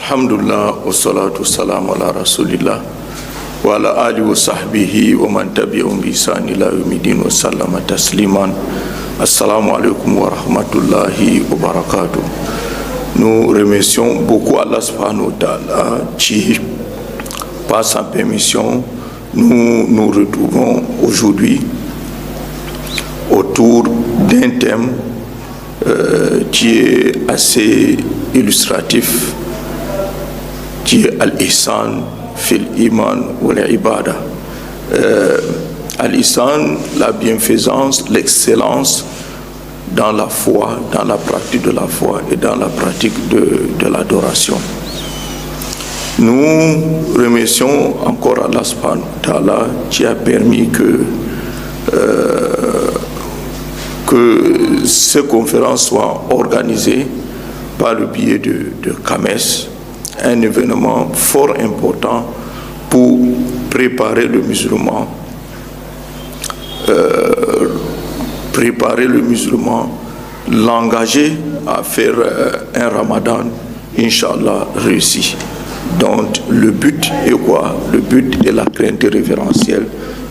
Alhamdulillah, wassalatu wassalamu ala rasulillah wa ala alihi wa sahbihi wa man tabi'ahum bi ihsan ila yawmiddin wa sallama tasliman. Assalamu alaikum wa rahmatullahi wa barakatuh. Nous remercions beaucoup Allah subhanahu wa ta'ala qui, par sa permission, nous nous retrouvons aujourd'hui autour d'un thème qui est assez illustratif, qui est Al-Ihsan fil Iman wal Ibada. Al-Ihsan, la bienfaisance, l'excellence dans la foi, dans la pratique de la foi et dans la pratique de l'adoration. Nous remercions encore Allah subhanahu wa ta'ala qui a permis que ces conférences soient organisées par le biais de CAMES, un événement fort important pour préparer le musulman, l'engager à faire un ramadan, Inch'Allah, réussi. Donc le but est quoi? Le but est la crainte révérentielle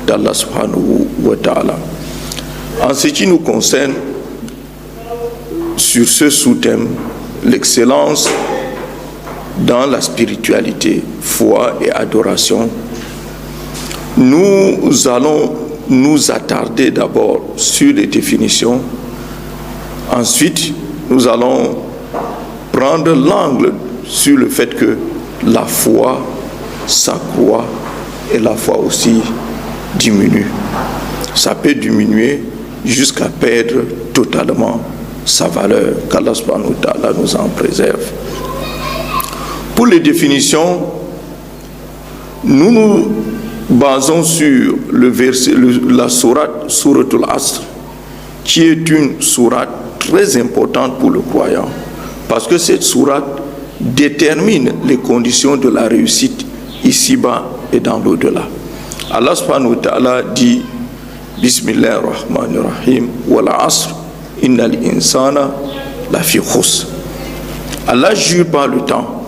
d'Allah subhanahu wa ta'ala. En ce qui nous concerne, sur ce sous-thème, l'excellence dans la spiritualité, foi et adoration, nous allons nous attarder d'abord sur les définitions. Ensuite, nous allons prendre l'angle sur le fait que la foi s'accroît et la foi aussi diminue. Ça peut diminuer jusqu'à perdre totalement sa valeur, qu'Allah subhanahu wa ta'ala nous en préserve. Pour les définitions, nous nous basons sur le verset, la sourate, Souratul Asr, qui est une sourate très importante pour le croyant, parce que cette sourate détermine les conditions de la réussite ici-bas et dans l'au-delà. Allah subhanahu wa ta'ala dit Bismillahir Rahmanir Rahim wal Asr innal insana lafi khusr. Allah jure par le temps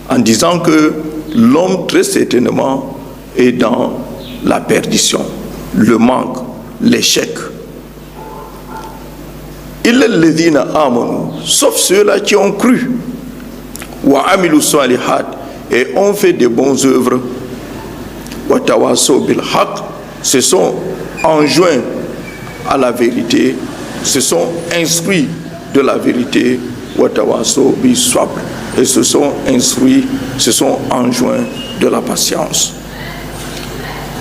en disant que l'homme très certainement est dans la perdition, le manque, l'échec. Illa alladhina amanu, sauf ceux-là qui ont cru, wa amilu salihat, et ont fait de bonnes œuvres, wa tawasaw bil haqq, se sont enjoints à la vérité, se sont instruits de la vérité, wa tawasaw bis sabr, et se sont instruits, se sont enjoints de la patience.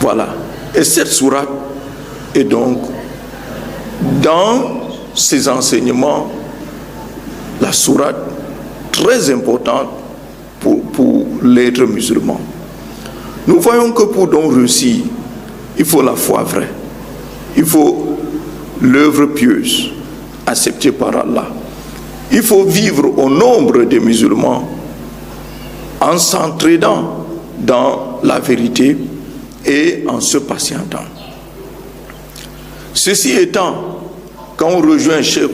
Voilà. Et cette sourate est donc dans ses enseignements la sourate très importante pour l'être musulman. Nous voyons que pour donc réussir, il faut la foi vraie, il faut l'œuvre pieuse acceptée par Allah, il faut vivre au nombre des musulmans en s'entraidant dans la vérité et en se patientant. Ceci étant, quand on rejoint Cheikh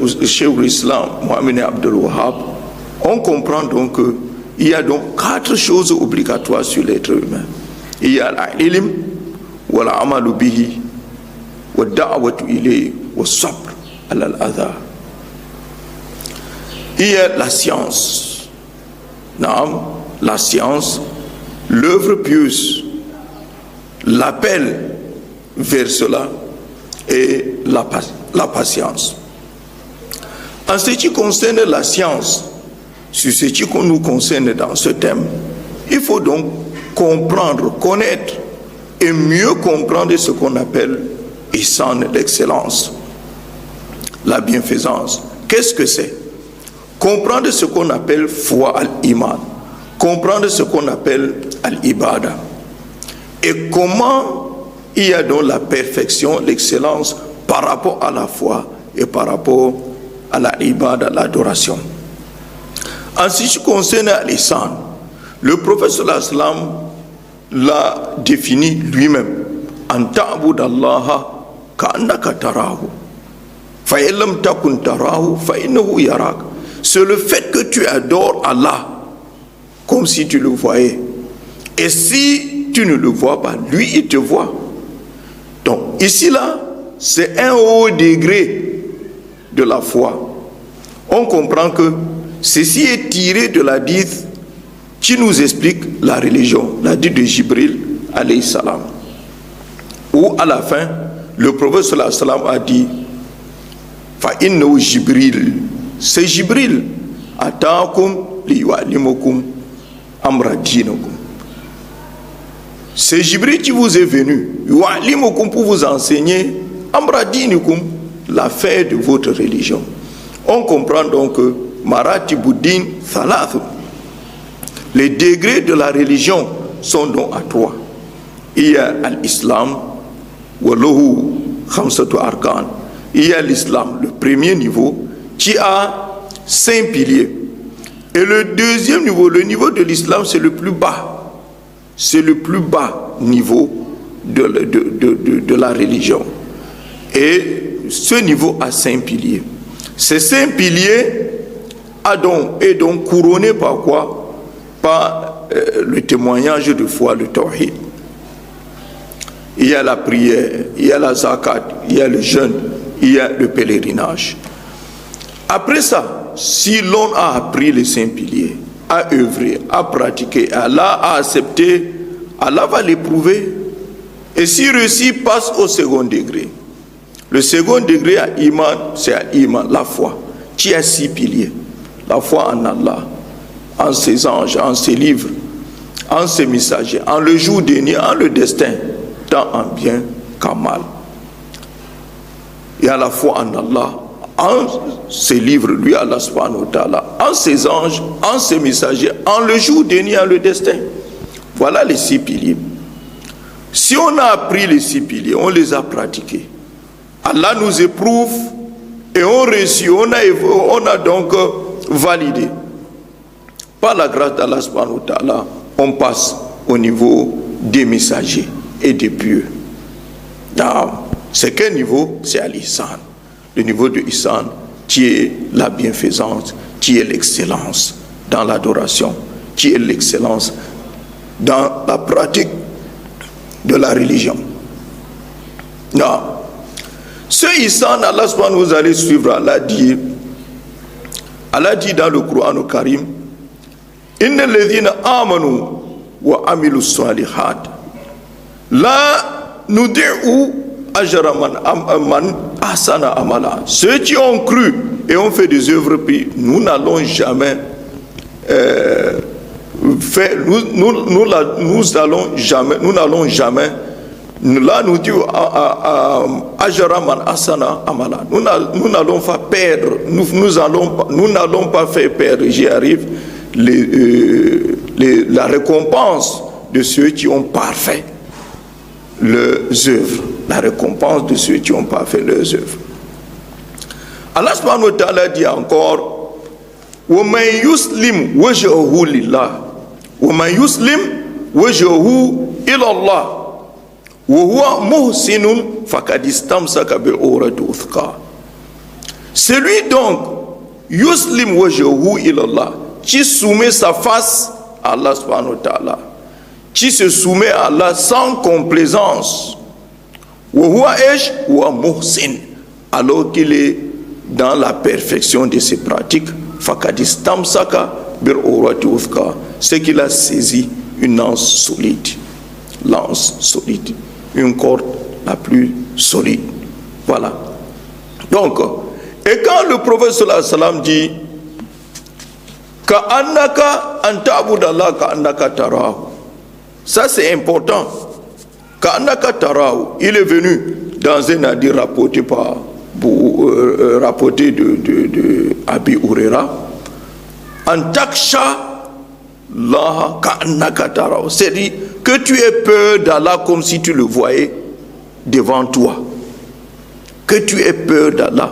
l'Islam Mohamed Abdel Wahhab, on comprend donc qu'il y a donc 4 choses obligatoires sur l'être humain. Il y a l'ilm, wa l'amalu bihi, wa da'watu ilayhi, wa sabr ala al-adha. Il y a la science, la science, l'œuvre pieuse, l'appel vers cela et la patience. En ce qui concerne la science, sur ce qui nous concerne dans ce thème, il faut donc comprendre, connaître et mieux comprendre ce qu'on appelle ihsan, l'excellence, la bienfaisance. Qu'est-ce que c'est? Comprendre ce qu'on appelle foi al-iman, comprendre ce qu'on appelle al-ibada, et comment il y a donc la perfection, l'excellence par rapport à la foi et par rapport à la ibada, l'adoration. En ce qui concerne l'ihsan, le prophète sallallahu alayhi wa sallam l'a défini lui-même. An ta'budallaha ka'annaka tarahu, fa in lam takun tarahu fa innahu yarak. C'est le fait que tu adores Allah comme si tu le voyais. Et si tu ne le vois pas, lui, il te voit. Donc, ici, là, c'est un haut degré de la foi. On comprend que ceci est tiré de l'hadith qui nous explique la religion, l'hadith de Jibril, alayhi salam. Où, à la fin, le prophète sallallahu alayhi wa sallam a dit fa innahu Jibril, c'est Jibril, ataakum liyuallimukum amra dinakum. C'est Jibril qui vous est venu, yuallimukum, pour vous enseigner amra dinakum, l'affaire de votre religion. On comprend donc que maratibuddin thalath, les degrés de la religion sont donc à trois. Il y a l'islam, walahu khamsatu arkan. Il y a l'islam, le premier niveau, qui a 5 piliers. Et le deuxième niveau, le niveau de l'islam, c'est le plus bas. C'est le plus bas niveau de la religion. Et ce niveau a 5 piliers. Ces 5 piliers est donc couronné par quoi? Par le témoignage de foi, le tawhid. Il y a la prière, il y a la zakat, il y a le jeûne, il y a le pèlerinage. Après ça, si l'on a appris les 5 piliers, a œuvré, a pratiqué, Allah a accepté, Allah va l'éprouver. Et s'il réussit, passe au second degré. Le second degré à Iman, c'est à Iman, la foi, qui a 6 piliers. La foi en Allah, en ses anges, en ses livres, en ses messagers, en le jour dernier, en le destin, tant en bien qu'en mal. Il y a la foi en Allah, en ses livres, lui Allah subhanahu wa ta'ala, en ses anges, en ses messagers, en le jour dernier, en le destin. Voilà les 6 piliers. Si on a appris les 6 piliers, on les a pratiqués, Allah nous éprouve et on réussit, on a donc validé. Par la grâce d'Allah subhanahu wa ta'ala, on passe au niveau des messagers et des pieux. C'est quel niveau? C'est à l'Ihsan. Le niveau de Ihsan, qui est la bienfaisance, qui est l'excellence dans l'adoration, qui est l'excellence dans la pratique de la religion. Non. Ce Ihsan, Allah subhanahu wa ta'ala, vous allez suivre, Allah dit dans le Coran au Karim, inna alladhina amanu wa amilu salihat la nudi'u ajra man ahsana amala. Ceux qui ont cru et ont fait des œuvres pieuses, nous n'allons jamais là nous dit ajra man ahsana amala. Nous n'allons pas perdre, nous n'allons pas faire perdre, j'y arrive, la récompense de ceux qui ont parfait leurs œuvres. La récompense de ceux qui ont parfait leurs œuvres. Allah subhanahu wa ta'ala dit encore وَمَنْ يُسْلِمْ وَجْهَهُ لِلَّهِ وَمَنْ يُسْلِمْ وَجْهَهُ إِلَى اللَّهِ وَهُوَ مُحْسِنٌ فَقَدِ اسْتَمْسَكَ بِالْعُرْوَةِ الْوُثْقَى. Celui donc yuslim wajhahu ila Allah, qui soumet sa face à Allah subhanahu wa ta'ala, qui se soumet à Allah sans complaisance, wa muhsin, alors qu'il est dans la perfection de ses pratiques, faqad istamsaka bil urwati wuthqa, c'est qu'il a saisi une lance solide, une corde la plus solide. Voilà. Donc, et quand le prophète sallallahu alayhi wa sallam dit Ka'annaka anta'budallah ka'annaka tarahu, ça c'est important. Ka'annaka tarahu, il est venu dans un hadith rapporté de Abi Huraira, Antaksha laha ka'annaka tarahu, c'est-à-dire que tu aies peur d'Allah comme si tu le voyais devant toi. Que tu aies peur d'Allah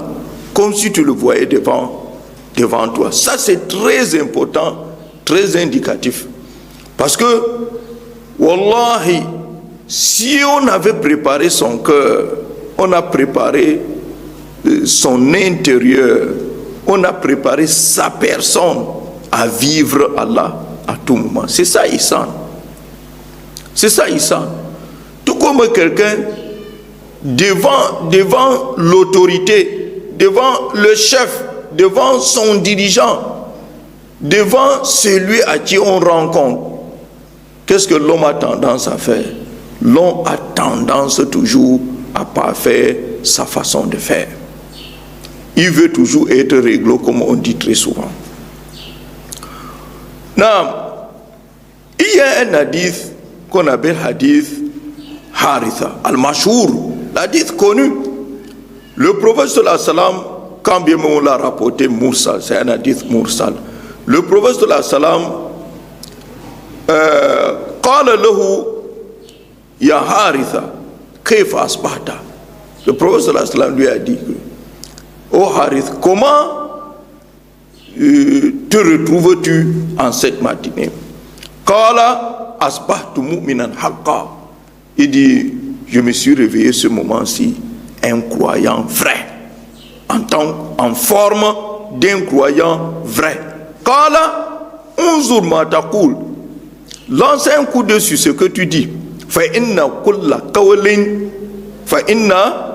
comme si tu le voyais devant toi. Ça c'est très important, très indicatif. Parce que, wallahi, si on avait préparé son cœur, on a préparé son intérieur, on a préparé sa personne à vivre Allah, à tout moment. C'est ça ihsan. C'est ça ihsan. Tout comme quelqu'un devant l'autorité, devant le chef, devant son dirigeant, devant celui à qui on rend compte. Qu'est-ce que l'homme a tendance à faire? L'homme a tendance toujours à parfaire sa façon de faire. Il veut toujours être réglo, comme on dit très souvent. Non, il y a un hadith qu'on appelle hadith Haritha, al-Mashhour, l'hadith connu. Le prophète sallallahu alayhi wa sallam, quand bien on l'a rapporté Mursal, c'est un hadith Mursal. Le prophète sallallahu alayhi wa sallam qala lahu ya Haritha kayfa asbahta. Le prophète sallallahu alayhi wa sallam lui a dit, oh Harith, comment te retrouves-tu en cette matinée? Qala asbahtu mu'minan haqqa. Il dit, je me suis réveillé ce moment-ci un croyant vrai, en forme d'un croyant vrai. Qala unzur ma taqul. Lance un coup d'œil sur ce que tu dis. Fa inna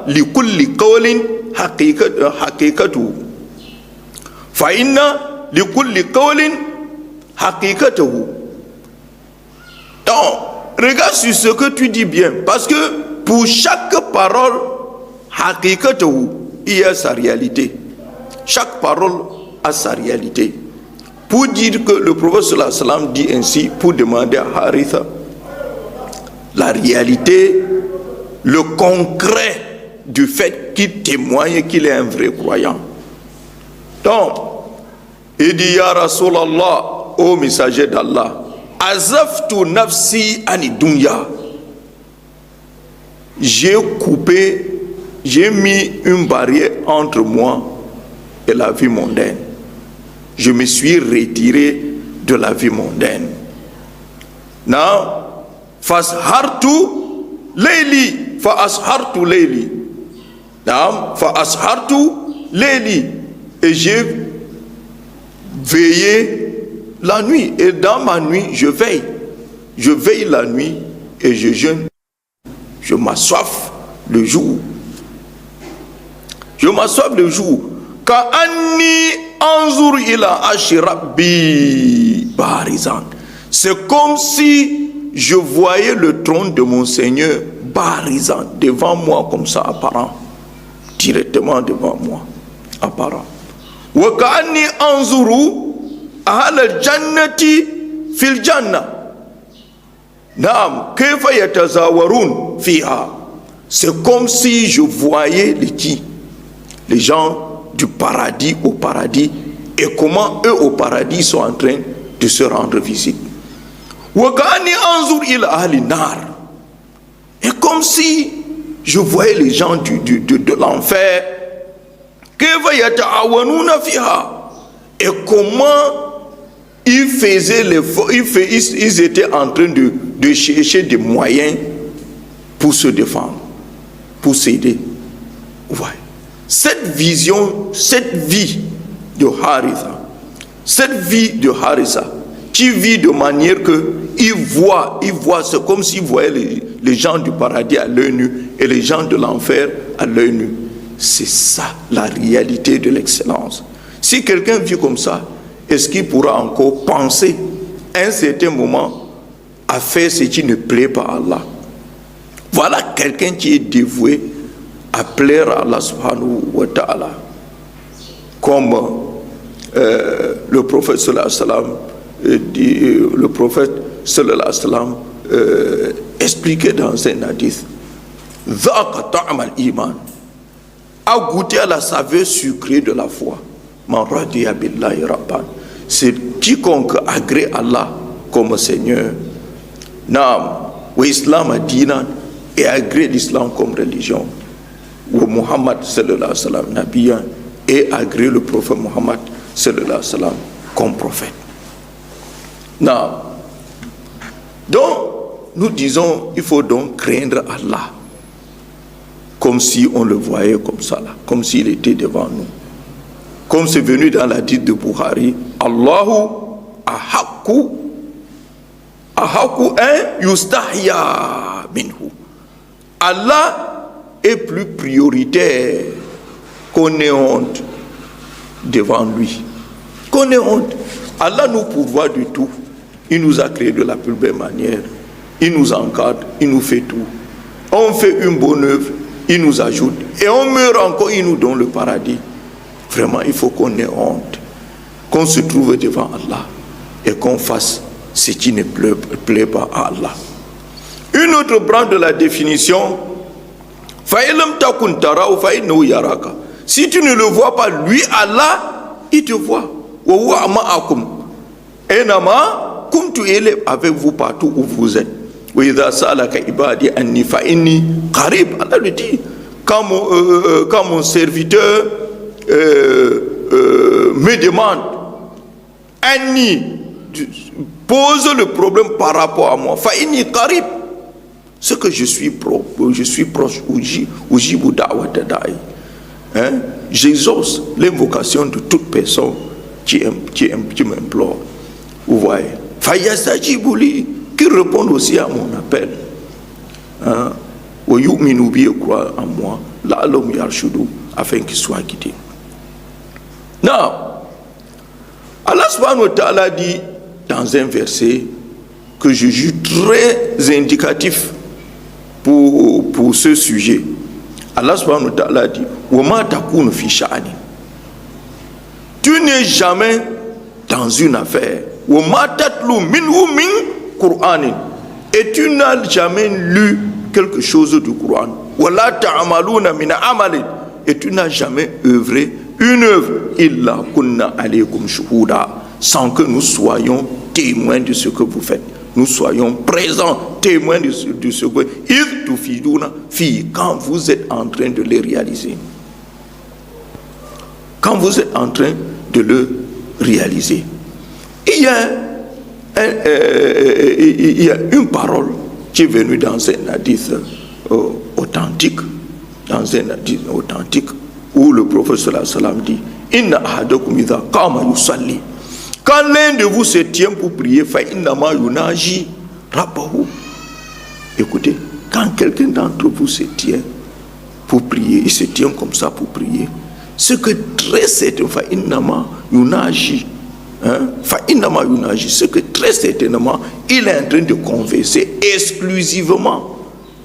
li kulli qawlin haqiqatu. Fa inna li kulli qawlin haqiqatuhu. Donc, regarde sur ce que tu dis bien, parce que pour chaque parole haqiqatuhu, il y a sa réalité. Chaque parole a sa réalité. Pour dire que le prophète sallallahu alayhi wa sallam dit ainsi, pour demander à Haritha la réalité, le concret du fait qu'il témoigne qu'il est un vrai croyant. Donc, il dit, Ya Rasulallah, ô messager d'Allah, azaftu nafsi ani dunya. J'ai mis une barrière entre moi et la vie mondaine. Je me suis retiré de la vie mondaine. Now, fashartu layli, fashartu layli. Now, fashartu layli. Et j'ai veillé la nuit. Et dans ma nuit, je veille. Je veille la nuit et je jeûne. Je m'assoif le jour. Je m'assoif le jour. Ka'anni anzur ila arshi rabbi barizan. C'est comme si je voyais le trône de mon Seigneur barizan, devant moi comme ça, apparent. Directement devant moi, apparent. Wa ka'anni anzuru ahal jannati fil janna. Naam, kayfa yatazawarun fiha. C'est comme si je voyais les gens du paradis au paradis, et comment eux au paradis sont en train de se rendre visite. Et comme si je voyais les gens de l'enfer, et comment ils faisaient l'effort, ils étaient en train de chercher des moyens pour se défendre, pour s'aider. Ouais. Cette vision, cette vie de Haritha, qui vit de manière que il voit, c'est comme s'il voyait les gens du paradis à l'œil nu et les gens de l'enfer à l'œil nu. C'est ça la réalité de l'excellence. Si quelqu'un vit comme ça, est-ce qu'il pourra encore penser à un certain moment à faire ce qui ne plaît pas à Allah? Voilà quelqu'un qui est dévoué à plaire à Allah subhanahu wa ta'ala, comme le prophète sallallahu alayhi wa sallam le prophète sallallahu alayhi wa sallam expliquait dans un hadith, dhaqa ta'am al-iman, a goûté à la saveur sucrée de la foi. Man radiya billahi rabban, c'est quiconque agrée Allah comme Seigneur, naam wa islam dinan, et agrée l'islam comme religion, ou Muhammad sallallahu alayhi wa sallam nabiyan, et agrée le prophète Muhammad sallallahu alayhi wa sallam comme prophète. Non. Donc, nous disons, il faut donc craindre Allah, comme si on le voyait comme ça, là, comme s'il était devant nous. Comme c'est venu dans la dite de Bukhari, Allahu ahakku ahaku an yustahya minhu. Allah est plus prioritaire qu'on ait honte devant lui. Qu'on ait honte. Allah nous pourvoit de tout. Il nous a créé de la plus belle manière. Il nous encadre, il nous fait tout. On fait une bonne œuvre, il nous ajoute. Et on meurt encore, il nous donne le paradis. Vraiment, il faut qu'on ait honte. Qu'on se trouve devant Allah et qu'on fasse ce qui ne plaît pas à Allah. Une autre branche de la définition, si tu ne le vois pas, lui, Allah, il te voit. Il est avec vous partout où vous êtes. Allah le dit, quand mon serviteur me demande, Anni, pose le problème par rapport à moi. Fa'inni qarib, ce que je suis proche, j'exauce l'invocation de toute personne qui m'implore. Vous voyez, Fayastajibouli, qui répond aussi à mon appel. Croit en moi, afin qu'il soit guidé. Non. Allah subhanahu wa ta'ala dit dans un verset que je juge très indicatif pour ce sujet. Allah subhanahu wa ta'ala dit وَمَا تَكُونُ فِي شَأْنٍ. Tu n'es jamais dans une affaire. وَمَا تَتْلُو مِنْهُ مِنْ قُرْآنٍ. Et tu n'as jamais lu quelque chose du Coran. وَلَا تَعْمَلُونَ مِنَ عَمَلٍ. Et tu n'as jamais œuvré une œuvre, illa kunna alaykum shuhuda, sans que nous soyons témoins de ce que vous faites. Nous soyons présents, témoins de ce que il tufiduna fi, quand vous êtes en train de le réaliser. Quand vous êtes en train de le réaliser. Il y a une parole qui est venue dans un hadith authentique, où le prophète sallallahu alayhi wa sallam dit inna ahadakum idha qama yusalli, quand l'un de vous se tient pour prier, fa inna ma yunaji rabbahu. Écoutez, quand quelqu'un d'entre vous se tient pour prier, il se tient comme ça pour prier, ce que très certainement fa inna ma yunaji, ce que très certainement il est en train de converser exclusivement.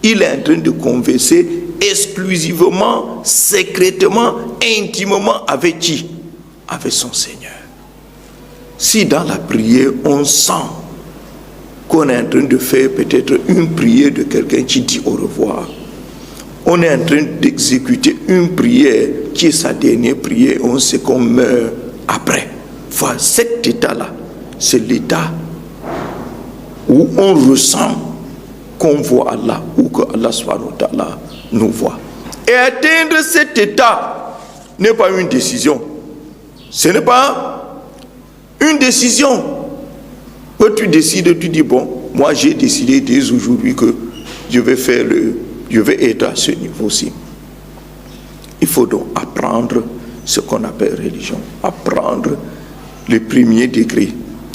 Il est en train de converser exclusivement, secrètement, intimement avec qui? Avec son Seigneur. Si dans la prière on sent qu'on est en train de faire peut-être une prière de quelqu'un qui dit au revoir, on est en train d'exécuter une prière qui est sa dernière prière, on sait qu'on meurt après. Voilà, cet état-là, c'est l'état où on ressent qu'on voit Allah ou que Allah subhanahu wa ta'ala nous voit. Et atteindre cet état n'est pas une décision. Ce n'est pas une décision. Quand tu décides, tu dis bon, moi j'ai décidé dès aujourd'hui que je vais être à ce niveau-ci. Il faut donc apprendre ce qu'on appelle religion, apprendre le premier degré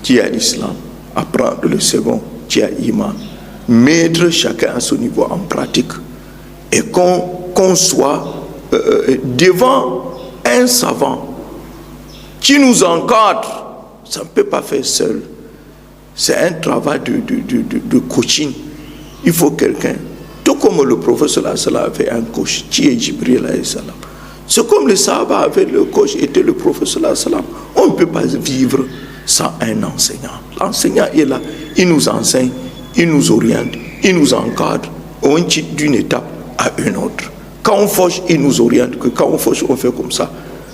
qui est à l'islam, apprendre le second qui est à l'iman, mettre chacun à son niveau en pratique et qu'on soit devant un savant qui nous encadre. Ça ne peut pas faire seul. C'est un travail de coaching. Il faut quelqu'un, tout comme le prophète sallallahu alayhi wa sallam avait un coach qui est Jibril alayhi salam. C'est comme le Sahaba avait le coach était le prophète sallallahu alayhi wa sallam. On ne peut pas vivre sans un enseignant. L'enseignant est là, il nous enseigne, il nous oriente, il nous encadre, on quitte d'une étape à une autre. Quand on fauche, il nous oriente, que quand on fauche, on fait comme ça.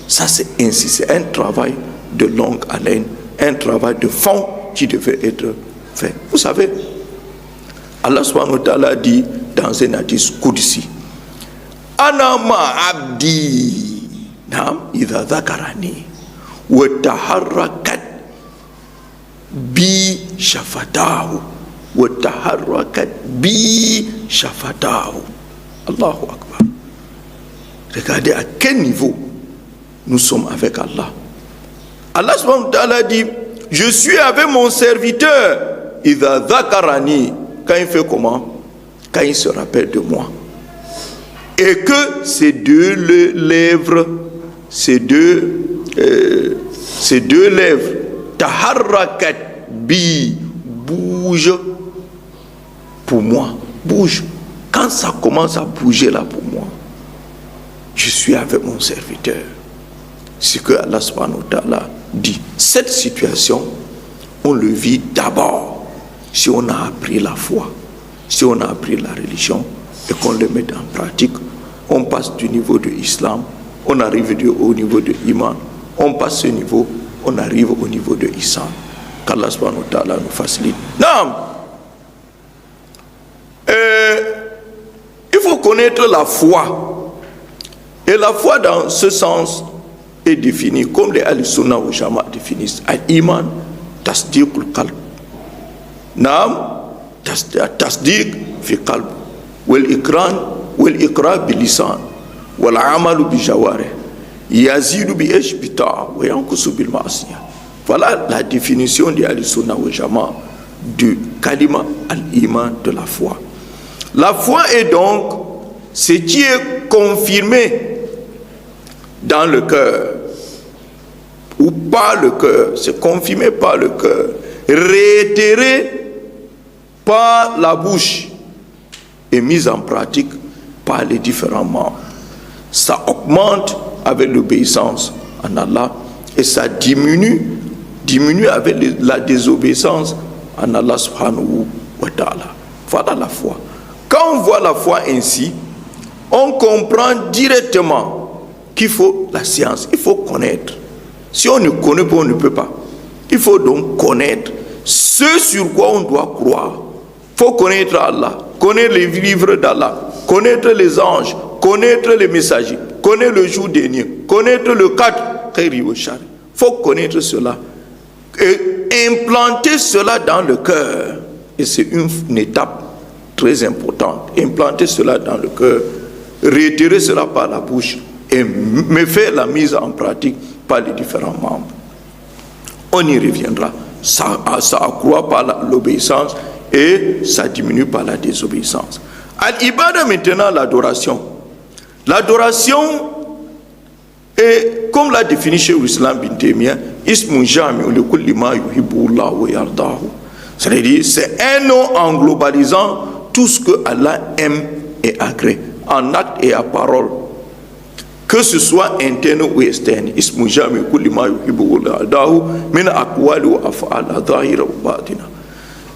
Ça c'est ainsi, c'est un travail de longue haleine, un travail de fond qui devait être fait. Vous savez, Allah subhanahu wa ta'ala dit dans un hadith qudsi, Ana ma abdi nam idha dhakarani wa taharrakat bi shafatahu wa taharrakat bi shafatahu. Allahu Akbar. Regardez à quel niveau nous sommes avec Allah. Allah subhanahu wa ta'ala dit, je suis avec mon serviteur idha dhakarani, quand il fait comment? Quand il se rappelle de moi. Et que ces deux lèvres, ces deux lèvres, taharrakat bi, bougent pour moi, bouge. Quand ça commence à bouger là pour moi, je suis avec mon serviteur. C'est que Allah subhanahu wa ta'ala dit. Cette situation, on le vit d'abord si on a appris la foi, si on a appris la religion et qu'on le met en pratique. On passe du niveau de l'islam, on arrive au niveau de l'iman, on passe ce niveau, on arrive au niveau de l'islam. Qu'Allah subhanahu wa ta'ala nous facilite. Non! Il faut connaître la foi. Et la foi dans ce sens est définie comme les Al-Sunnah ou Jama définissent. Al-Iman, tasdiqul qalb. Naam, tasdiq fi qalb. Wal-Iqra bil-lisan. Wal-Amalu bi-jawarih. Yazidu bi-ish bi-ta'a. Wa yankusu bil-ma'asiyah. Voilà la définition des Al-Sunnah ou Jama du kalima al-Iman, de la foi. La foi est donc ce qui est confirmé dans le cœur ou par le cœur, c'est confirmé par le cœur, réitéré par la bouche et mis en pratique par les différents membres. Ça augmente avec l'obéissance en Allah et ça diminue avec la désobéissance en Allah subhanahu wa ta'ala. Voilà la foi. Quand on voit la foi ainsi, on comprend directement qu'il faut la science, il faut connaître. Si on ne connaît pas, on ne peut pas. Il faut donc connaître ce sur quoi on doit croire. Il faut connaître Allah, connaître les livres d'Allah, connaître les anges, connaître les messagers, connaître le jour dernier, connaître le cadre. Il faut connaître cela et implanter cela dans le cœur. Et c'est une étape très importante. Implanter cela dans le cœur, réitérer cela par la bouche et me faire la mise en pratique par les différents membres. On y reviendra. Ça accroît par l'obéissance et ça diminue par la désobéissance. Al-Ibada maintenant, l'adoration. L'adoration est, comme l'a défini Cheikh l'Islam bin Taymiyya, ismun jami'un li kulli ma yuhibbu Allah wa yardahu. C'est-à-dire, c'est un nom en globalisant tout ce que Allah aime et agrée, en acte et à parole, que ce soit interne ou externe. Ismu jami kulli ma yuhibbu wa yardahu min aqwali wa af'al zahira wa batina.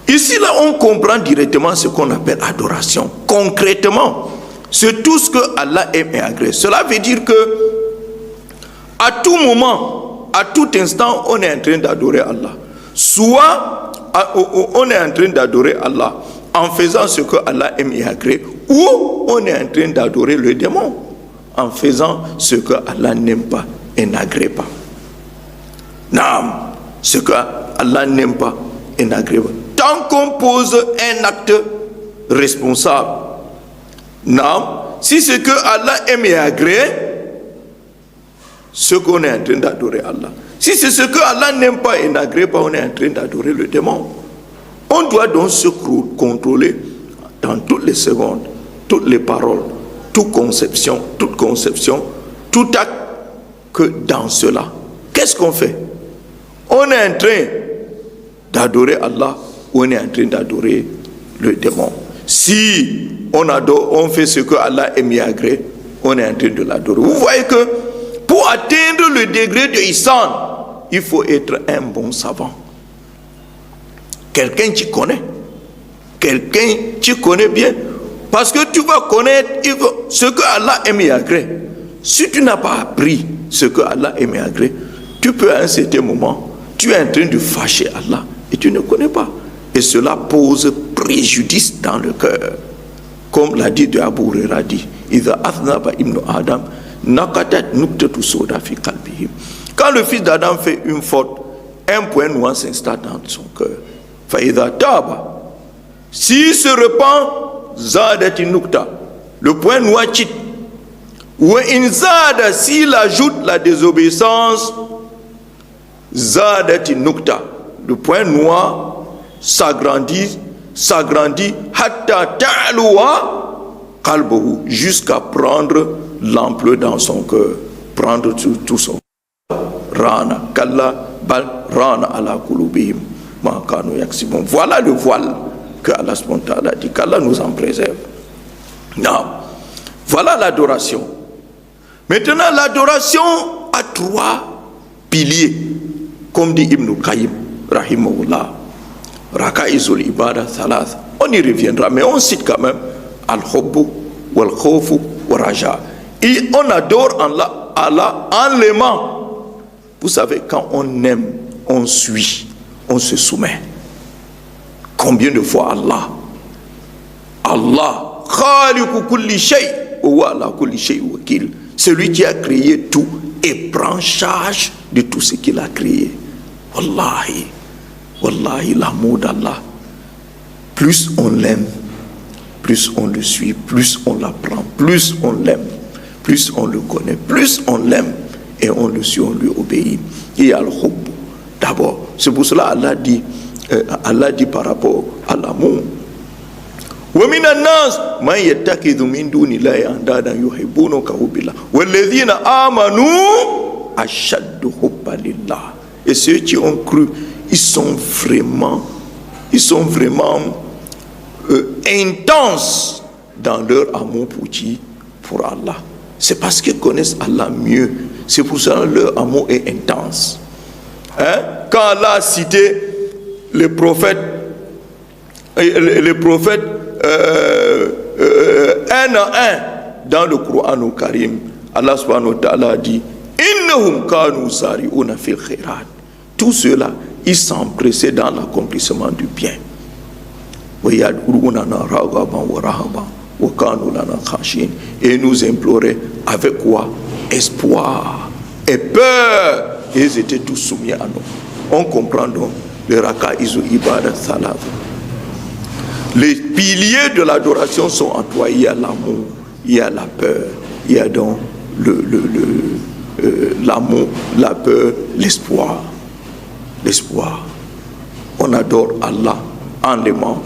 Ici là on comprend directement ce qu'on appelle adoration. Concrètement, c'est tout ce que Allah aime et agrée. Cela veut dire que à tout moment, à tout instant, on est en train d'adorer Allah. Soit on est en train d'adorer Allah en faisant ce que Allah aime et agrée, ou on est en train d'adorer le démon en faisant ce que Allah n'aime pas et n'agrée pas. Non, ce que Allah n'aime pas et n'agrée pas. Tant qu'on pose un acte responsable, non, si ce que Allah aime et agrée, ce qu'on est en train d'adorer Allah. Si c'est ce que Allah n'aime pas et n'agrée pas, on est en train d'adorer le démon. On doit donc se contrôler dans toutes les secondes, toutes les paroles, toute conception, tout acte, que dans cela. Qu'est-ce qu'on fait? On est en train d'adorer Allah ou on est en train d'adorer le démon. Si on fait ce que Allah aime et agrée, on est en train de l'adorer. Vous voyez que pour atteindre le degré de Ihsan, il faut être un bon savant. Quelqu'un qui connaît. Quelqu'un qui connaît bien. Parce que tu vas connaître ce que Allah aime et agrée. Si tu n'as pas appris ce que Allah aime et agrée, tu peux à un certain moment, tu es en train de fâcher Allah et tu ne connais pas. Et cela pose préjudice dans le cœur. Comme l'a dit de Abu Huraira dit, Idha athnaba ibn Adam, naqatat nuqtatu soda fi qalbihi. Quand le fils d'Adam fait une faute, un point noir s'installe dans son cœur. Fa idha taba, s'il se repent, zadati nukta, le point noir quitte. Ou in zada, s'il ajoute la désobéissance, zadati nukta, le point noir s'agrandit, hatta ta'luwa qalbuhu, jusqu'à prendre l'ampleur dans son cœur, prendre tout son rana kalla bal rana ala kulubihim ma kanu yaksibun. Voilà le voile que Allah subhanahu a dit, qu'Allah nous en préserve. Non. Voilà l'adoration. Maintenant, l'adoration a 3 piliers, comme dit Ibn Qayyim rahimahullah. Raka'izul ibada thalath. On y reviendra, mais on cite quand même al-hubbu wal-khawfu wal-raja. Et on adore Allah en l'aimant. Vous savez, quand on aime, on suit, on se soumet. Combien de fois Allah, khaliqu kulli shay, wa ala kulli shay wakil, celui qui a créé tout et prend charge de tout ce qu'il a créé. Wallahi, l'amour d'Allah, plus on l'aime, plus on le suit, plus on l'apprend, plus on l'aime, plus on le connaît, plus on l'aime et on le suit, on lui obéit. Il y a le hub d'abord. C'est pour cela Allah dit par rapport à l'amour, وَمِنَ النَّاسِ مَنْ يَتَّخِذُ مِنْ دُونِ اللَّهِ أَنْدَادًا يُحِبُّونَهُمْ كَحُبِّ اللَّهِ وَالَّذِينَ آمَنُوا أَشَدُّ حُبًّا لِلَّهِ. Et ceux qui ont cru, ils sont vraiment intenses dans leur amour pour Allah. C'est parce qu'ils connaissent Allah mieux. C'est pour ça que leur amour est intense. Quand Allah a cité les prophètes un à un dans le Coran au Karim, Allah subhanahu wa ta'ala a dit innahum kanu sari'una fil khairat. Tous ceux-là, ils s'empressaient dans l'accomplissement du bien. Et nous imploraient avec quoi? Espoir et peur. Et ils étaient tous soumis à nous. On comprend donc le raka'izul ibada salat. Les piliers de l'adoration sont employés. Il y a l'amour, il y a la peur, il y a donc l'amour, la peur, l'espoir. L'espoir. On adore Allah en l'aimant,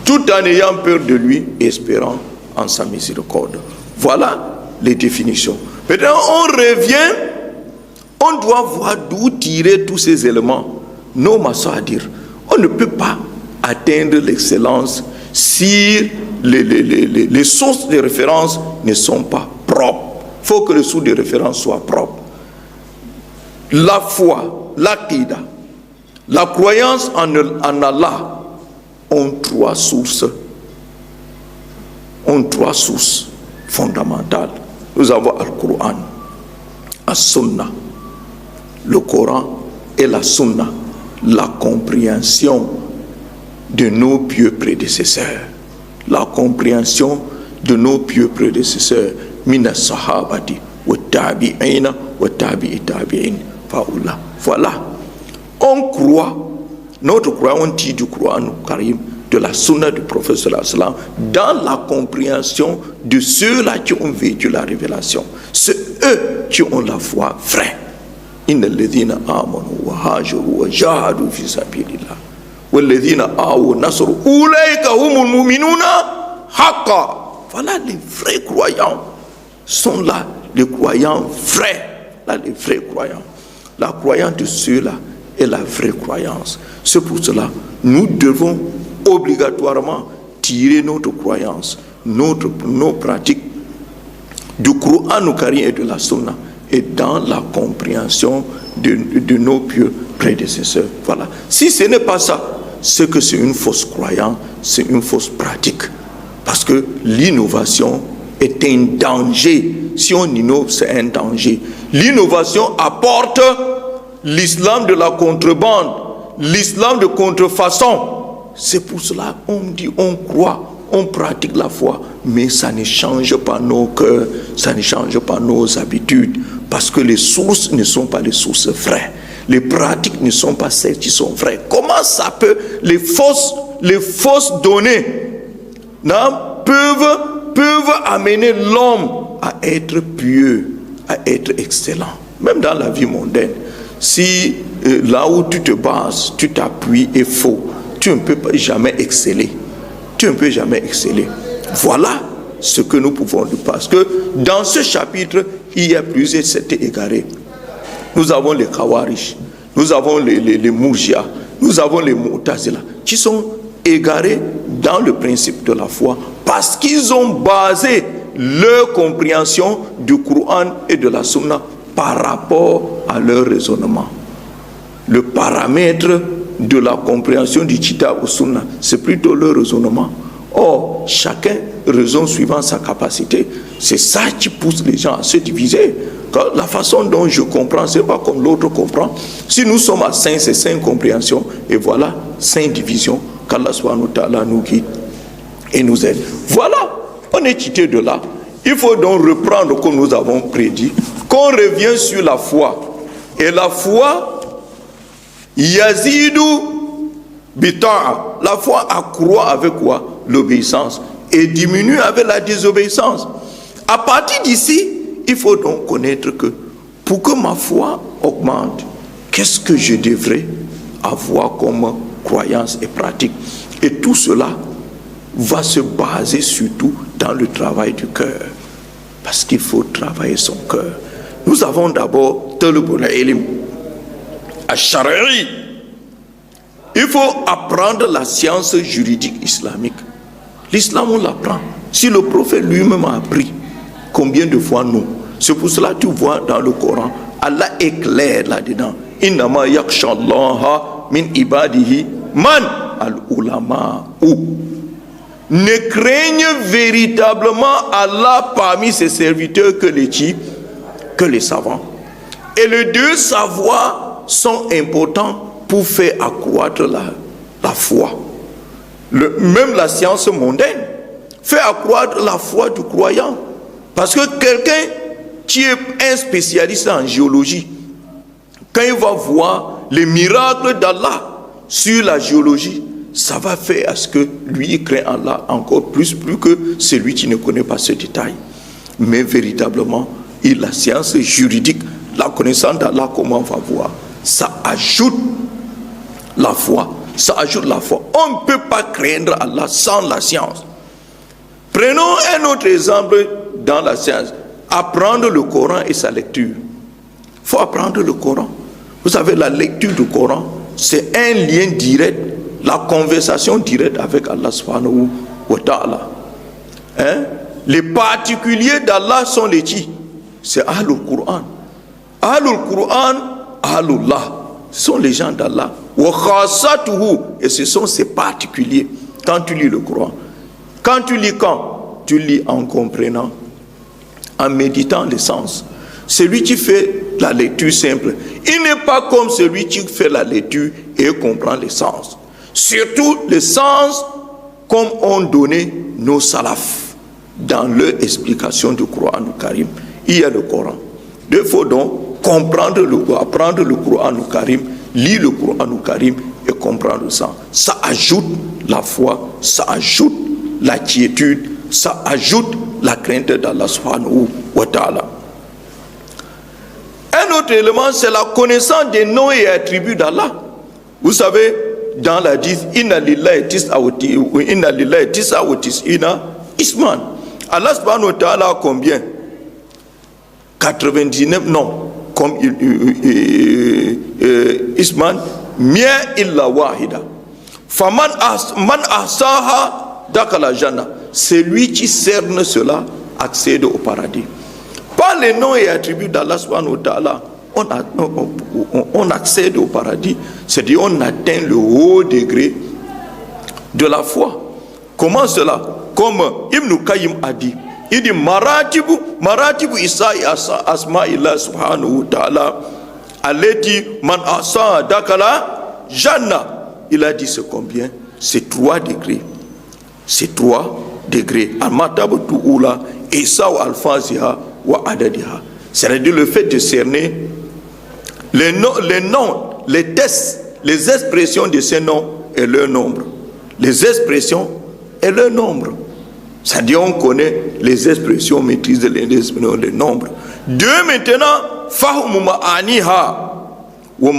tout en ayant peur de lui et espérant en sa miséricorde. Voilà les définitions. Maintenant, on revient, on doit voir d'où tirer tous ces éléments. Non, ma soeur, à dire, on ne peut pas atteindre l'excellence si les sources de référence ne sont pas propres. Il faut que les sources de référence soient propres. La foi, l'aqida, la croyance en Allah ont 3 sources. Ont 3 sources fondamentales. Nous avons Al-Qur'an, As-Sunnah, le Coran et la Sunna, la compréhension de nos pieux prédécesseurs. La compréhension de nos pieux prédécesseurs. Mina sahabati wa tabi'ina wa tabi'i tabi'in. Voilà. On croit, notre croyance, on tire du Coran Karim, de la Sunna du prophète sallallahu alayhi wa sallam, dans la compréhension de ceux-là qui ont vécu la révélation. C'est eux qui ont la foi vraie. Inna alladhina amanu wa hajaru wa jahadu fi sabilillah. Walladhina awu nasru ulaika humul mu'minuna haqqa. Voilà, les vrais croyants sont là, les croyants vrais. Là, les vrais croyants. La croyance de ceux-là est la vraie croyance. C'est pour cela nous devons obligatoirement tirer notre croyance, nos pratiques du Coran au Karim et de la Sunna, et dans la compréhension de nos pieux prédécesseurs. Voilà. Si ce n'est pas ça, c'est que c'est une fausse croyance, c'est une fausse pratique. Parce que l'innovation est un danger. Si on innove, c'est un danger. L'innovation apporte l'islam de la contrebande, l'islam de contrefaçon. C'est pour cela qu'on dit, on croit, on pratique la foi, mais ça ne change pas nos cœurs, ça ne change pas nos habitudes, parce que les sources ne sont pas les sources vraies. Les pratiques ne sont pas celles qui sont vraies. Comment ça peut, les fausses données peuvent amener l'homme à être pieux, à être excellent, même dans la vie mondaine. Si là où tu te bases, tu t'appuies est faux, tu ne peux pas jamais exceller. Tu ne peux jamais exceller. Voilà ce que nous pouvons dire. Parce que dans ce chapitre, il y a plusieurs sectes égarés. Nous avons les Khawarij, nous avons les Mourjia, nous avons les Mu'tazila, qui sont égarés dans le principe de la foi parce qu'ils ont basé leur compréhension du Coran et de la Sunna par rapport à leur raisonnement. Le paramètre de la compréhension du Kitab ou Sunna, c'est plutôt leur raisonnement. Or, chacun raisonne suivant sa capacité. C'est ça qui pousse les gens à se diviser. Car la façon dont je comprends, c'est pas comme l'autre comprend. Si nous sommes à 5, c'est 5 compréhensions. Et voilà, 5 divisions. Qu'Allah subhanahu wa ta'ala nous guide et nous aide. Voilà, on est quitté de là. Il faut donc reprendre comme nous avons prédit, qu'on revient sur la foi. Et la foi, yazidu bita'a. La foi accroît avec quoi? L'obéissance. Et diminue avec la désobéissance. À partir d'ici, il faut donc connaître que pour que ma foi augmente, qu'est-ce que je devrais avoir comme croyance et pratique? Et tout cela va se baser surtout dans le travail du cœur. Parce qu'il faut travailler son cœur. Nous avons d'abord talabul ilm ash-shar'i. Il faut apprendre la science juridique islamique. L'islam, on l'apprend. Si le prophète lui-même a appris, combien de fois nous? C'est pour cela que tu vois dans le Coran, Allah est clair là-dedans. Innama yakhshallaha min ibadihi man al-ulama ou. Ne craignent véritablement Allah parmi ses serviteurs que les savants. Et les deux savoirs sont importants pour faire accroître la foi. Même la science mondaine fait accroître la foi du croyant. Parce que quelqu'un qui est un spécialiste en géologie, quand il va voir les miracles d'Allah sur la géologie, ça va faire à ce que lui craint Allah encore plus que celui qui ne connaît pas ce détail. Mais véritablement, la science juridique, la connaissance d'Allah, comment on va voir, ça ajoute la foi. Ça ajoute la foi. On ne peut pas craindre Allah sans la science. Prenons un autre exemple dans la science. Apprendre le Coran et sa lecture. Il faut apprendre le Coran. Vous savez, la lecture du Coran, c'est un lien direct, la conversation directe avec Allah subhanahu wa ta'ala. Les particuliers d'Allah sont les qui? C'est Ahlul Quran. Ahlul Quran, Ahlullah. Ce sont les gens d'Allah. Et ce sont ces particuliers. Quand tu lis le Coran, quand tu lis quand? Tu lis en comprenant, en méditant les sens. Celui qui fait la lecture simple, il n'est pas comme celui qui fait la lecture et comprend les sens. Surtout les sens comme ont donné nos salafs dans leur explication du Coran Karim. Il y a le Coran. Il faut donc comprendre apprendre le Coran Karim, lire le Coran Karim et comprendre ça. Ça ajoute la foi, ça ajoute la quiétude, ça ajoute la crainte d'Allah subhanahu wa ta'ala. Un autre élément, c'est la connaissance des noms et attributs d'Allah. Vous savez, dans la hadith, inna lillahi tis'a wa tis'ina isman. Allah subhanahu wa ta'ala a combien? 99 noms. Comme isman, mi'a illa wahida. Faman man ahsaha dakala jannah. Celui qui cerne cela accède au paradis. Par les noms et attributs d'Allah subhanahu wa ta'ala, on accède au paradis. C'est-à-dire on atteint le haut degré de la foi. Comment cela? Comme Ibn Qayyim a dit, il dit maratibu isa'i asma'illah subhanahu wa ta'ala alati man asa dakala jannah. Il a dit c'est combien? C'est 3 degrés. C'est 3 degrés. Al-matabatu ula isa wa alfaziha wa adadiha. C'est-à-dire le fait de cerner les noms, les tests, les expressions de ces noms et leur nombre. Les expressions et leur nombre. C'est-à-dire on connaît les expressions, on maîtrise les nombres. Deux maintenant, fahumu ma'aniha wa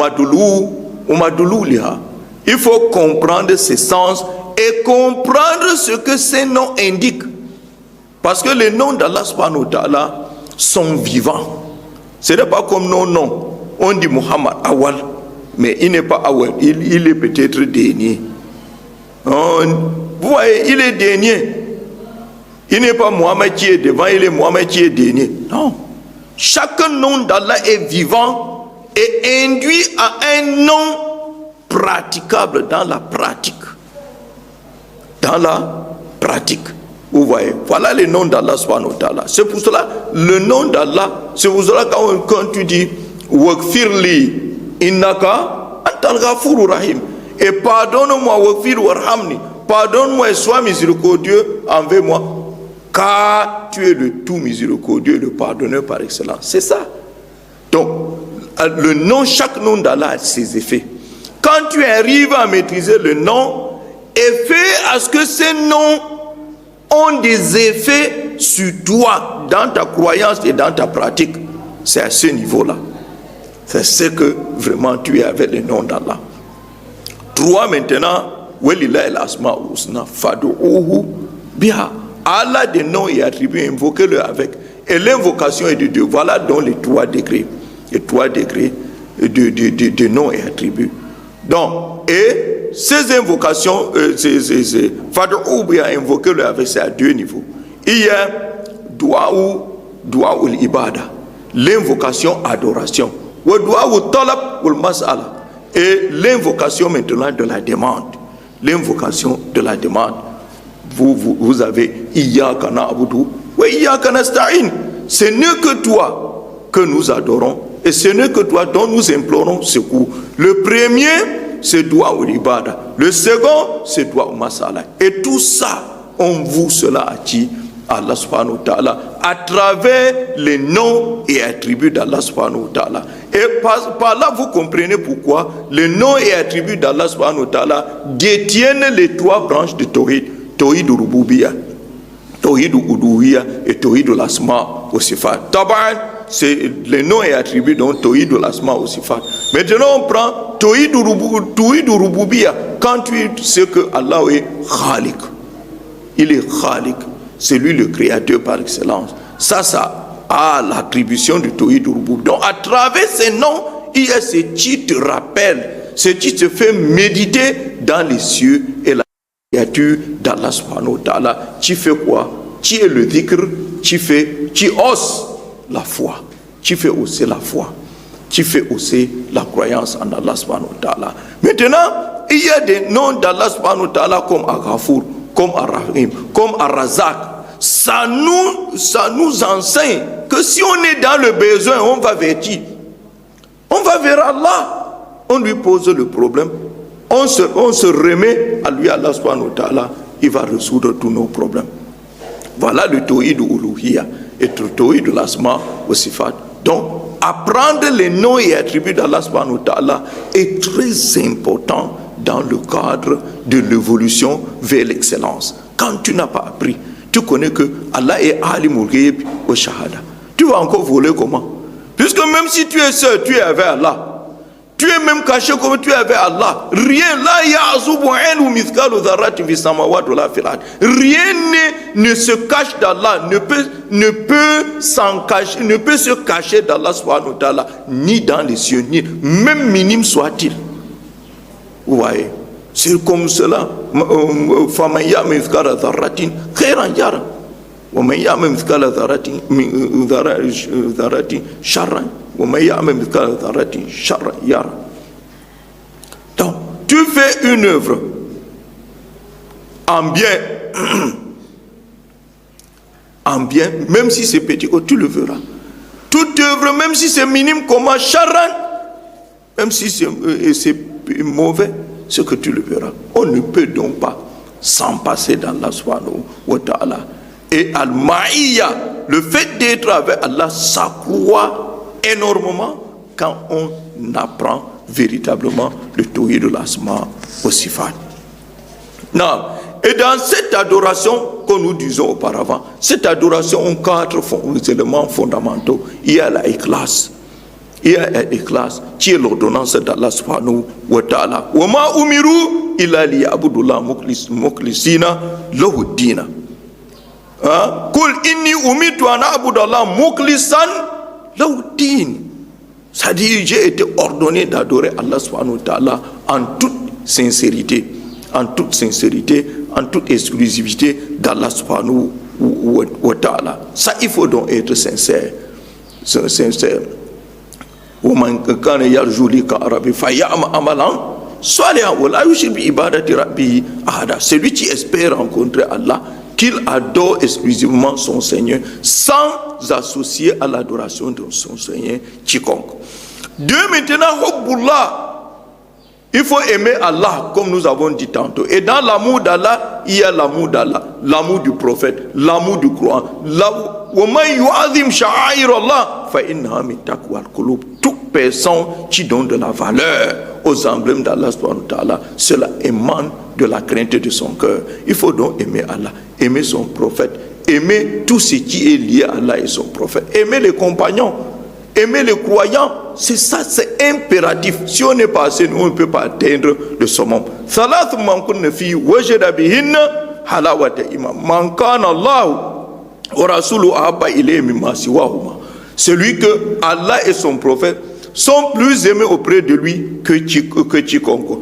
madululiha. Il faut comprendre ses sens et comprendre ce que ces noms indiquent. Parce que les noms d'Allah subhanahu wa ta'ala sont vivants. Ce n'est pas comme nos noms. On dit Muhammad Awal, mais il n'est pas Awal, il est peut-être dernier. Vous voyez, il est dernier. Il n'est pas Mohamed qui est devant, il est Mohamed qui est dernier. Non. Chaque nom d'Allah est vivant et induit à un nom praticable dans la pratique. Dans la pratique. Vous voyez, voilà les noms d'Allah subhanahu wa ta'ala. C'est pour cela, le nom d'Allah, c'est pour cela quand tu dis Waqfirli innaka antal ghafurur rahim, et pardonne-moi Waqfir warhamni, pardonne-moi et sois miséricordieux envers moi, car tu es le tout miséricordieux, le pardonneur par excellence. C'est ça. Donc, le nom, chaque nom d'Allah a ses effets. Quand tu arrives à maîtriser le nom et fais à ce que ces noms ont des effets sur toi, dans ta croyance et dans ta pratique, c'est à ce niveau-là. C'est ce que vraiment tu es avec le nom d'Allah. 3 maintenant, Walillah el asma usna fadu'uhu biha. Allah des noms et attributs, invoquez-le avec. Et l'invocation est de Dieu. Voilà donc les 3 degrés. Les 3 degrés de noms et attributs. Donc, et ces invocations, fadu'uhu biha, invoquez-le avec, c'est à 2 niveaux. Il y a du'a l'ibada, l'invocation adoration. Et l'invocation maintenant de la demande. L'invocation de la demande. Vous avez Iyyaka na'budu wa iyyaka nasta'in. Ce n'est que toi que nous adorons et ce n'est que toi dont nous implorons secours. Le premier, c'est Dua ou l'ibada. Le second, c'est Dua ou masala. Et tout ça, on voue cela à qui? Allah subhanahu wa ta'ala, à travers les noms et attributs d'Allah subhanahu wa ta'ala. Et par là, vous comprenez pourquoi les noms et attributs d'Allah subhanahu wa ta'ala détiennent les 3 branches de Tawhid. Tawhid al-Rububiyya, Tawhid al-Uluhiyya et Tawhid al-Asma wa Sifat. Taban, c'est les noms et attributs dont Tawhid al-Asma wa Sifat. Maintenant, on prend Tawhid al-Rububiyya. Quand tu sais que Allah est Khalik, il est Khalik. C'est lui le créateur par excellence. Ça a l'attribution du Tawhid al-Rububiyya. Donc à travers ces noms, il y a ce qui te rappelle, ce qui te fait méditer dans les cieux et la créature d'Allah subhanahu wa ta'ala. Tu fais quoi? Tu es le dhikr, tu hausses la foi. Tu fais hausser la foi. Tu fais hausser la croyance en Allah subhanahu wa ta'ala. Maintenant, il y a des noms d'Allah subhanahu wa ta'ala comme Al-Ghafur, comme Ar-Rahim, comme Ar-Razak. Ça nous enseigne que si on est dans le besoin, on va vers qui? On va vers Allah. On lui pose le problème. On se remet à lui, Allah subhanahu wa ta'ala. Il va résoudre tous nos problèmes. Voilà le Tawhid al-Uluhiyya et le Tawhid al-Asma wa Sifat. Donc, apprendre les noms et attributs d'Allah subhanahu wa ta'ala est très important dans le cadre de l'évolution vers l'excellence. Quand tu n'as pas appris, tu connais que Allah est Alimul Ghaib wa Shahada. Tu vas encore voler comment? Puisque même si tu es seul, tu es avec Allah. Tu es même caché comme tu es avec Allah. Rien ne se cache d'Allah, ne peut se cacher d'Allah subhanahu wa ta'ala, ni dans les cieux, ni même minime soit-il. Vous voyez? C'est comme cela. فَمَنْ يَعْمَلْ مِثْقَالَ ذَرَّةٍ خَيْرًا يَرَهُ وَمَنْ يَعْمَلْ مِثْقَالَ ذَرَّةٍ شَرًّا وَمَنْ يَعْمَلْ مِثْقَالَ ذَرَّةٍ شَرًّا يَرَهُ. Donc, tu fais une œuvre en bien, même si c'est petit, tu le verras. Toute œuvre, même si c'est minime, comme un charan, même si c'est mauvais, ce que tu le verras. On ne peut donc pas s'en passer d'Allah subhanahu wa ta'ala. Et al-ma'iyya, le fait d'être avec Allah, s'accroît énormément quand on apprend véritablement le Tawhid al-Asma wa Sifat. Non. Et dans cette adoration que nous disons auparavant, cette adoration a 4 éléments fondamentaux. Il y a la ikhlas. et à ikhlas, qui est l'ordonnance d'Allah subhanahu wa ta'ala. Wa ma umiru illa liya'budullah mukhlisina lahu ad-din. Qul inni umirtu an a'budallah mukhlisan lahu ad-din. C'est-à-dire, j'ai été ordonné d'adorer Allah subhanahu wa ta'ala en toute sincérité, en toute exclusivité d'Allah subhanahu wa ta'ala. Ça, il faut donc être sincère. Celui qui espère rencontrer Allah, qu'il adore exclusivement son Seigneur sans associer à l'adoration de son Seigneur quiconque. Deux, maintenant, il faut aimer Allah, comme nous avons dit tantôt. Et dans l'amour d'Allah, il y a l'amour d'Allah, l'amour du prophète, l'amour du Coran. Toute personne qui donne de la valeur aux emblèmes d'Allah, cela émane de la crainte de son cœur. Il faut donc aimer Allah, aimer son prophète, aimer tout ce qui est lié à Allah et son prophète, aimer les compagnons, aimer les croyants. C'est ça, c'est impératif. Si on n'est pas assez, nous on ne peut pas atteindre le summum. Celui que Allah et son prophète sont plus aimés auprès de lui que quiconque.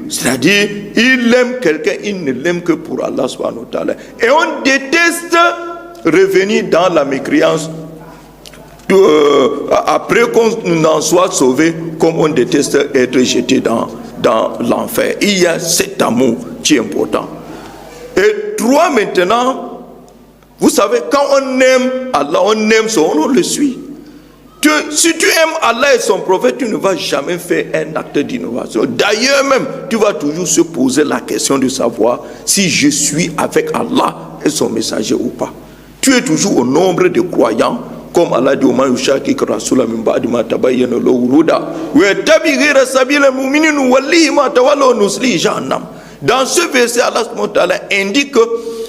C'est-à-dire, il aime quelqu'un, il ne l'aime que pour Allah subhanahu wa ta'ala. Et on déteste revenir dans la mécréance après qu'on en soit sauvé, comme on déteste être jeté dans l'enfer. Il y a cet amour qui est important. Et trois, maintenant, vous savez, quand on aime Allah, on aime son nom, on le suit. Si tu aimes Allah et son prophète, tu ne vas jamais faire un acte d'innovation. D'ailleurs même, tu vas toujours se poser la question de savoir si je suis avec Allah et son messager ou pas. Tu es toujours au nombre de croyants, comme Allah dit, dans ce verset, Allah indique que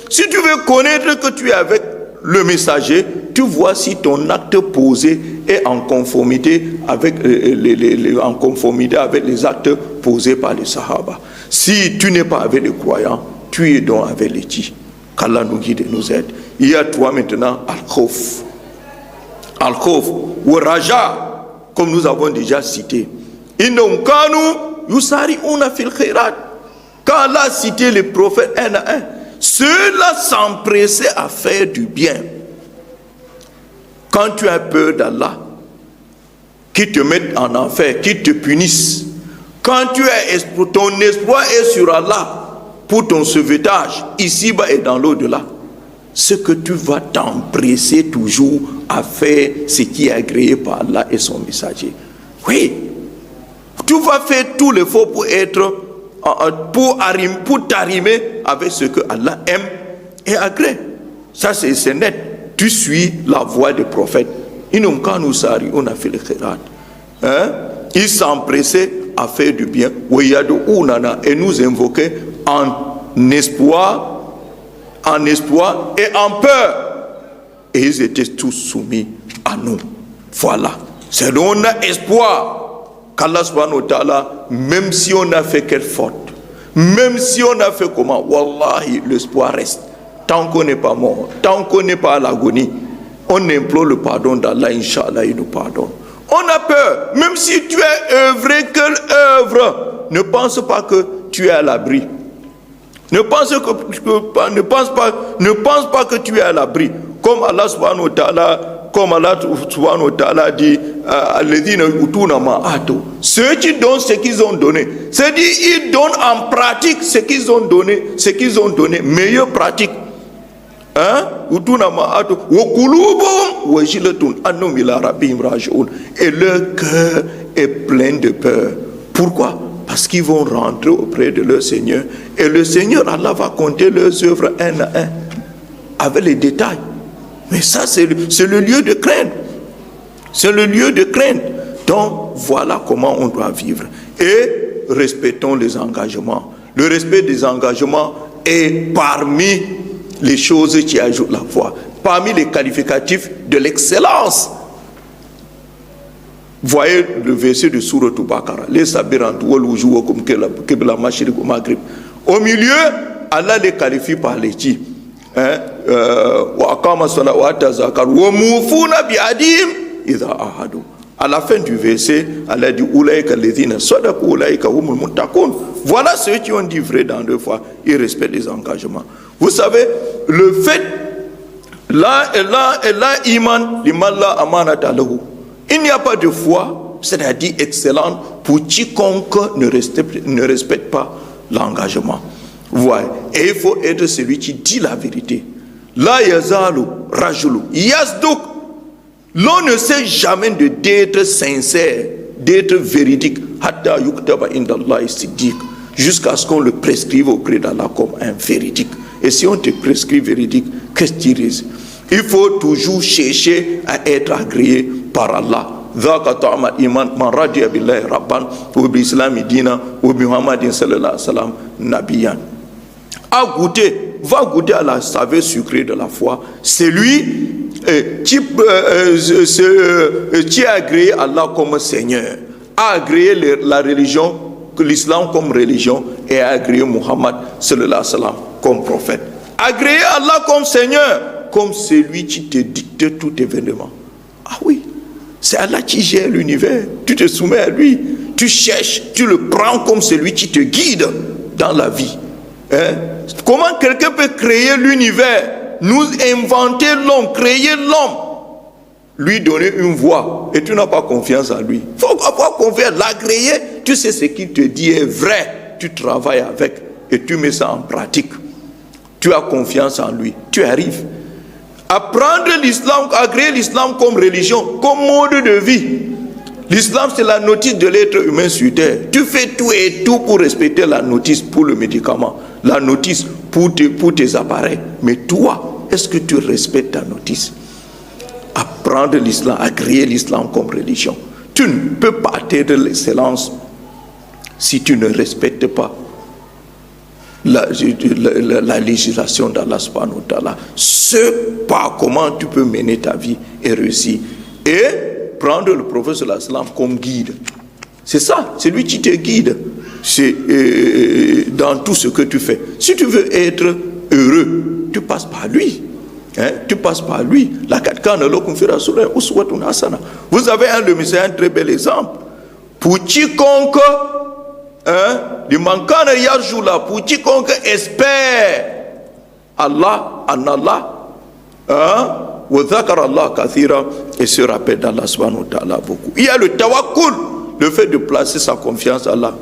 si tu veux connaître que tu es avec le messager, tu vois si ton acte posé est en conformité avec les actes posés par les Sahaba. Si tu n'es pas avec les croyants, tu es donc avec les djinns. Qu'Allah nous guide et nous aide. Il y a toi maintenant Al-Khawf. Al-Khawf ou Raja, comme nous avons déjà cité. Innahum kanu yusari'una fil khairat. Quand Allah a cité les prophètes un à un, ceux-là s'empressaient à faire du bien. Quand tu as peur d'Allah, qui te mette en enfer, qui te punisse, quand ton espoir est sur Allah pour ton sauvetage, ici-bas et dans l'au-delà, c'est que tu vas t'empresser toujours à faire ce qui est agréé par Allah et son messager. Oui, tu vas faire tout l'effort pour t'arrimer avec ce que Allah aime et agrée. Ça c'est net. Tu suis la voie des prophètes. Ils s'empressaient à faire du bien. Et nous invoquer en espoir et en peur. Et ils étaient tous soumis à nous. Voilà. C'est donc on a espoir qu'Allah subhanahu wa ta'ala, même si on a fait quelle faute, même si on a fait comment, wallahi, l'espoir reste. Tant qu'on n'est pas mort, tant qu'on n'est pas à l'agonie, on implore le pardon d'Allah, Inch'Allah, il nous pardonne. On a peur, même si tu es œuvré, quelle œuvre, ne pense pas que tu es à l'abri. Ne pense pas que tu es à l'abri. Comme Allah subhanahu wa ta'ala dit, ceux qui donnent ce qu'ils ont donné, c'est-à-dire ils donnent en pratique ce qu'ils ont donné, meilleure pratique. Et leur cœur est plein de peur. Pourquoi? Parce qu'ils vont rentrer auprès de leur Seigneur. Et le Seigneur, Allah va compter leurs œuvres un à un, avec les détails. Mais ça, c'est le lieu de crainte. C'est le lieu de crainte. Donc, voilà comment on doit vivre. Et respectons les engagements. Le respect des engagements est parmi les choses qui ajoutent la foi, parmi les qualificatifs de l'excellence. Voyez le verset de Sourate Al-Baqarah. Au milieu, Allah les qualifie par les qui? À la fin du verset, Allah dit voilà ceux qui ont dit vrai dans deux fois, ils respectent les engagements. Vous savez, le fait iman liman la amanata lahu. Il n'y a pas de foi, c'est-à-dire excellente, pour quiconque ne respecte pas l'engagement. Voilà. Et il faut être celui qui dit la vérité. La yazalu rajulu yazduk. L'on ne sait jamais d'être sincère, d'être véridique, hatta yuktaba indallahi siddiq, jusqu'à ce qu'on le prescrive auprès d'Allah comme un véridique. Et si on te prescrit véridique, qu'est-ce qu'il risque? Il faut toujours chercher à être agréé par Allah. ذاك طعم الإيمان من رضي بالله ربا وبالإسلام دينا وبمحمد صلى الله عليه وسلم نبيا. Va goûter à la saveur sucrée de la foi. Celui qui a agréé Allah comme Seigneur, a agréé la religion, l'islam comme religion, et a agréé Muhammad sallallahu alayhi wa sallam comme prophète. Agréer Allah comme Seigneur, comme celui qui te dicte tout événement. Ah oui, c'est Allah qui gère l'univers. Tu te soumets à lui, tu cherches, tu le prends comme celui qui te guide dans la vie. Comment quelqu'un peut créer l'univers, nous inventer l'homme, créer l'homme, lui donner une voix, et tu n'as pas confiance en lui? Il faut avoir confiance, l'agréer. Tu sais ce qu'il te dit est vrai, tu travailles avec et tu mets ça en pratique. Tu as confiance en lui, tu arrives. Apprendre l'islam, agréer l'islam comme religion, comme mode de vie. L'islam, c'est la notice de l'être humain sur terre. Tu fais tout et tout pour respecter la notice pour le médicament, la notice pour tes appareils. Mais toi, est-ce que tu respectes ta notice? Apprendre l'islam, agréer l'islam comme religion. Tu ne peux pas atteindre l'excellence si tu ne respectes pas la législation d'Allah subhanahu wa ta'ala. Ce par comment tu peux mener ta vie et réussir. Et prendre le prophète sallallahu alayhi wa sallam comme guide. C'est ça, c'est lui qui te guide. C'est dans tout ce que tu fais. Si tu veux être heureux, tu passes par lui. Tu passes par lui. Vous avez un très bel exemple. Pour quiconque pour quiconque espère Allah en Allah, et se rappelle d'Allah subhanahu wa ta'ala beaucoup. Il y a le tawakkul, le fait de placer sa confiance à Allah.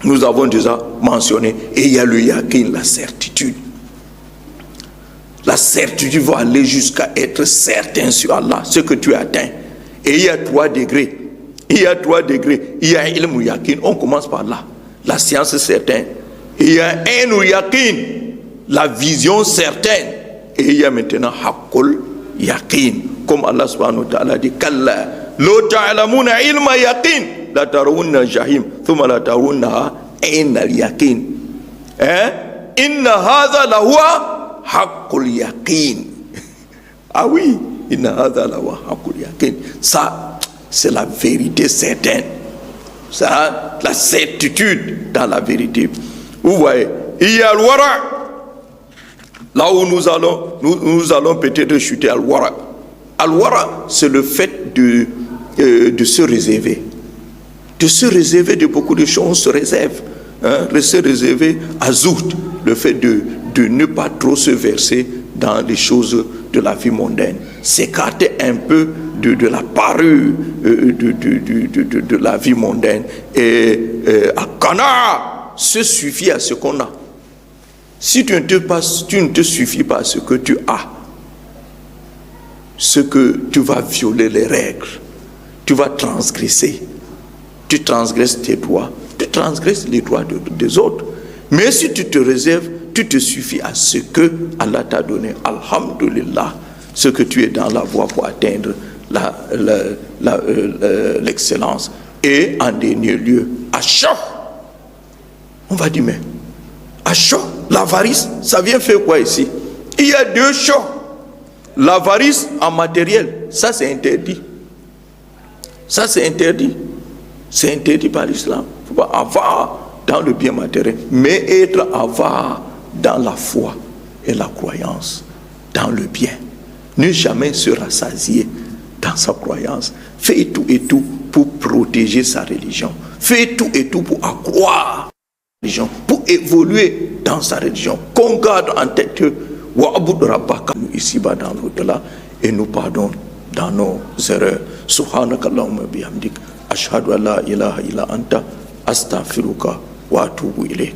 Nous avons déjà mentionné. Et il y a le yaqin, la certitude. La certitude va aller jusqu'à être certain sur Allah, ce que tu atteins. Et il y a 3 degrés. Il y a 3 degrés. Il y a ilm ou yaqin. On commence par là. La science certaine. Et il y a ain ou yaqin. La vision certaine. Et il y a maintenant haqqul yaqin. Comme Allah subhanahu wa ta'ala dit, Kalla, lo ta'lamuna ilma yaqin, la tarawunna jahim, thumma la tarawunna ain al yaqin. Inna hadha lahuwa haqqul yaqin. Ah oui, inna hadha lahuwa haqqul yaqin. Ça, c'est la vérité certaine. Ça, la certitude dans la vérité. Vous voyez, il y a al-wara'. Là où nous allons peut-être chuter al-wara'. Al-wara', c'est le fait de se réserver. De se réserver de beaucoup de choses, on se réserve. De se réserver à zuhd, le fait de ne pas trop se verser dans les choses de la vie mondaine. S'écarter un peu de la parure de la vie mondaine. Et al-qana' se suffit à ce qu'on a. Si tu ne te suffis pas à ce que tu as, ce que tu vas violer les règles, tu vas transgresser, tu transgresses tes droits, tu transgresses les droits des autres. Mais si tu te réserves, tu te suffis à ce que Allah t'a donné. Alhamdulillah, ce que tu es dans la voie pour atteindre l'excellence. Et en dernier lieu, à chaque, on va dire, mais Acho, l'avarice, ça vient faire quoi ici? Il y a deux choses. L'avarice en matériel, ça c'est interdit. Ça c'est interdit. C'est interdit par l'islam. Il ne faut pas avoir dans le bien matériel, mais être avare dans la foi et la croyance, dans le bien. Ne jamais se rassasier dans sa croyance. Fais tout et tout pour protéger sa religion. Fais tout et tout pour accroître sa religion, pour évoluer dans sa religion. Qu'on garde en tête que Wa'bud Rabbaka ici-bas dans l'au-delà et nous pardonne dans nos erreurs. Subhanakallahumma bihamdik. Ashhadu an la ilaha illa anta astaghfiruka wa atubu ilayk.